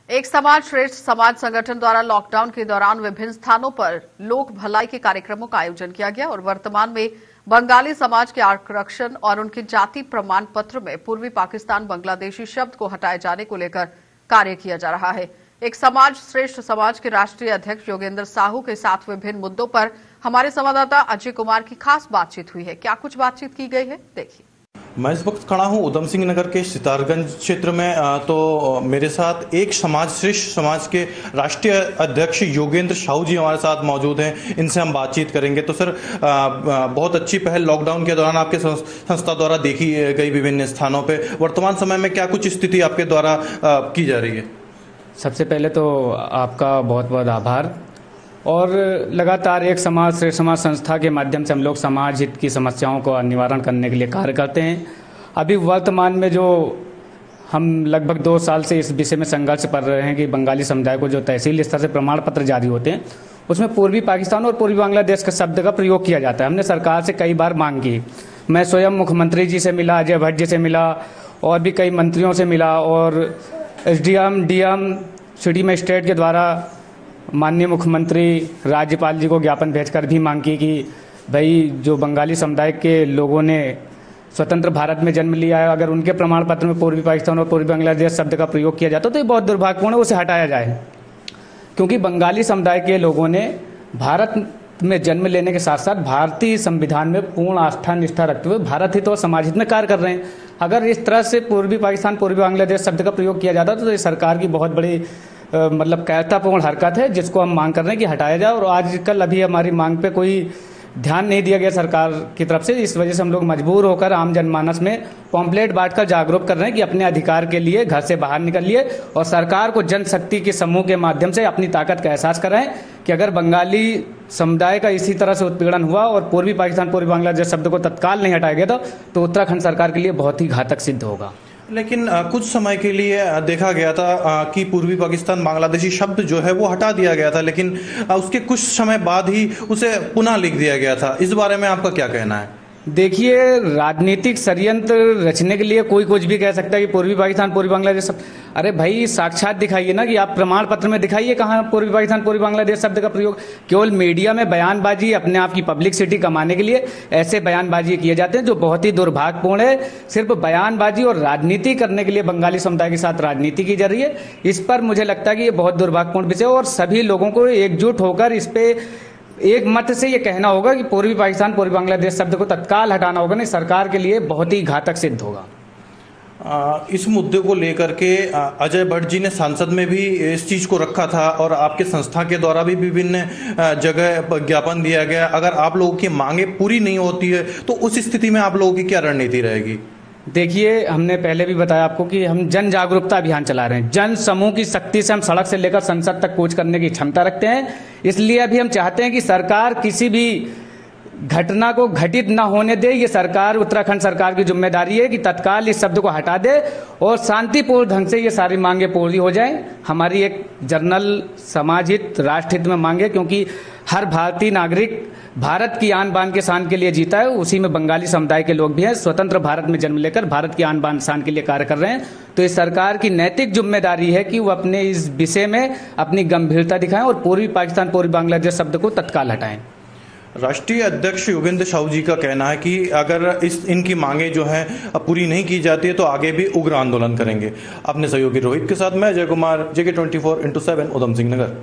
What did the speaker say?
एक समाज श्रेष्ठ समाज संगठन द्वारा लॉकडाउन के दौरान विभिन्न स्थानों पर लोक भलाई के कार्यक्रमों का आयोजन किया गया और वर्तमान में बंगाली समाज के आरक्षण और उनके जाति प्रमाण पत्र में पूर्वी पाकिस्तान बांग्लादेशी शब्द को हटाए जाने को लेकर कार्य किया जा रहा है। एक समाज श्रेष्ठ समाज के राष्ट्रीय अध्यक्ष योगेंद्र साहू के साथ विभिन्न मुद्दों पर हमारे संवाददाता अजय कुमार की खास बातचीत हुई है। क्या कुछ बातचीत की गई है, देखिए। मैं इस वक्त खड़ा हूं उधम सिंह नगर के सितारगंज क्षेत्र में। तो मेरे साथ एक समाज श्रेष्ठ समाज के राष्ट्रीय अध्यक्ष योगेंद्र साहू जी हमारे साथ मौजूद हैं। इनसे हम बातचीत करेंगे। तो सर, बहुत अच्छी पहल लॉकडाउन के दौरान आपके संस्था द्वारा देखी गई विभिन्न स्थानों पे। वर्तमान समय में क्या कुछ स्थिति आपके द्वारा की जा रही है? सबसे पहले तो आपका बहुत बहुत आभार। और लगातार एक समाज श्रेष्ठ समाज संस्था के माध्यम से हम लोग समाज हित की समस्याओं को निवारण करने के लिए कार्य करते हैं। अभी वर्तमान में जो हम लगभग 2 साल से इस विषय में संघर्ष कर रहे हैं कि बंगाली समुदाय को जो तहसील स्तर से प्रमाण पत्र जारी होते हैं उसमें पूर्वी पाकिस्तान और पूर्वी बांग्लादेश के शब्द का प्रयोग किया जाता है। हमने सरकार से कई बार मांग की। मैं स्वयं मुख्यमंत्री जी से मिला, अजय भट्ट जी से मिला और भी कई मंत्रियों से मिला और SDM, DM, सिटी मजिस्ट्रेट के द्वारा माननीय मुख्यमंत्री राज्यपाल जी को ज्ञापन भेजकर भी मांग की कि भाई जो बंगाली समुदाय के लोगों ने स्वतंत्र भारत में जन्म लिया है, अगर उनके प्रमाण पत्र में पूर्वी पाकिस्तान और पूर्वी बांग्लादेश शब्द का प्रयोग किया जाता तो ये बहुत दुर्भाग्यपूर्ण है, उसे हटाया जाए। क्योंकि बंगाली समुदाय के लोगों ने भारत में जन्म लेने के साथ साथ भारतीय संविधान में पूर्ण आस्था निष्ठा रखते हुए भारत हित और समाज हित में कार्य कर रहे हैं। अगर इस तरह से पूर्वी पाकिस्तान पूर्वी बांग्लादेश शब्द का प्रयोग किया जाता तो ये सरकार की बहुत बड़ी कायरतापूर्ण हरकत है, जिसको हम मांग कर रहे हैं कि हटाया जाए। और आजकल अभी हमारी मांग पे कोई ध्यान नहीं दिया गया सरकार की तरफ से। इस वजह से हम लोग मजबूर होकर आम जनमानस में पॉम्पलेट बांटकर जागरूक कर रहे हैं कि अपने अधिकार के लिए घर से बाहर निकलिए और सरकार को जनशक्ति के समूह के माध्यम से अपनी ताकत का एहसास कराएं कि अगर बंगाली समुदाय का इसी तरह से उत्पीड़न हुआ और पूर्वी पाकिस्तान पूर्वी बांग्लादेश शब्द को तत्काल नहीं हटाया गया तो उत्तराखंड सरकार के लिए बहुत ही घातक सिद्ध होगा। लेकिन कुछ समय के लिए देखा गया था कि पूर्वी पाकिस्तान बांग्लादेशी शब्द जो है वो हटा दिया गया था, लेकिन उसके कुछ समय बाद ही उसे पुनः लिख दिया गया था। इस बारे में आपका क्या कहना है? देखिए, राजनीतिक षड्यंत्र रचने के लिए कोई कुछ भी कह सकता है कि पूर्वी पाकिस्तान पूर्वी बांग्लादेश शब्द। अरे भाई, साक्षात दिखाइए ना कि आप प्रमाण पत्र में दिखाइए कहाँ पूर्वी पाकिस्तान पूर्वी बांग्लादेश शब्द का प्रयोग। केवल मीडिया में बयानबाजी, अपने आप की पब्लिसिटी कमाने के लिए ऐसे बयानबाजी किए जाते हैं जो बहुत ही दुर्भाग्यपूर्ण है। सिर्फ बयानबाजी और राजनीति करने के लिए बंगाली समुदाय के साथ राजनीति की जा रही है। इस पर मुझे लगता है कि ये बहुत दुर्भाग्यपूर्ण विषय है और सभी लोगों को एकजुट होकर इस पे एक मत से ये कहना होगा कि पूर्वी पाकिस्तान पूर्वी बांग्लादेश शब्द को तत्काल हटाना होगा, नहीं सरकार के लिए बहुत ही घातक सिद्ध होगा। इस मुद्दे को लेकर के अजय भट्ट जी ने संसद में भी इस चीज को रखा था और आपके संस्था के द्वारा भी विभिन्न जगह ज्ञापन दिया गया। अगर आप लोगों की मांगे पूरी नहीं होती है तो उस स्थिति में आप लोगों की क्या रणनीति रहेगी? देखिए, हमने पहले भी बताया आपको कि हम जन जागरूकता अभियान चला रहे हैं। जन समूह की शक्ति से हम सड़क से लेकर संसद तक कूच करने की क्षमता रखते हैं। इसलिए अभी हम चाहते हैं कि सरकार किसी भी घटना को घटित न होने दे। ये सरकार, उत्तराखंड सरकार की जिम्मेदारी है कि तत्काल इस शब्द को हटा दे और शांतिपूर्ण ढंग से ये सारी मांगे पूरी हो जाएं। हमारी एक जनरल समाज हित राष्ट्र हित में मांगे, क्योंकि हर भारतीय नागरिक भारत की आन बान के शान के लिए जीता है। उसी में बंगाली समुदाय के लोग भी हैं। स्वतंत्र भारत में जन्म लेकर भारत की आन बान शान के लिए कार्य कर रहे हैं। तो इस सरकार की नैतिक जिम्मेदारी है कि वो अपने इस विषय में अपनी गंभीरता दिखाएं और पूर्वी पाकिस्तान पूर्वी बांग्लादेश शब्द को तत्काल हटाएं। राष्ट्रीय अध्यक्ष योगेंद्र साहू जी का कहना है कि अगर इनकी मांगे जो है पूरी नहीं की जाती है तो आगे भी उग्र आंदोलन करेंगे। अपने सहयोगी रोहित के साथ मैं अजय कुमार, JK 24x7 उधम सिंह नगर।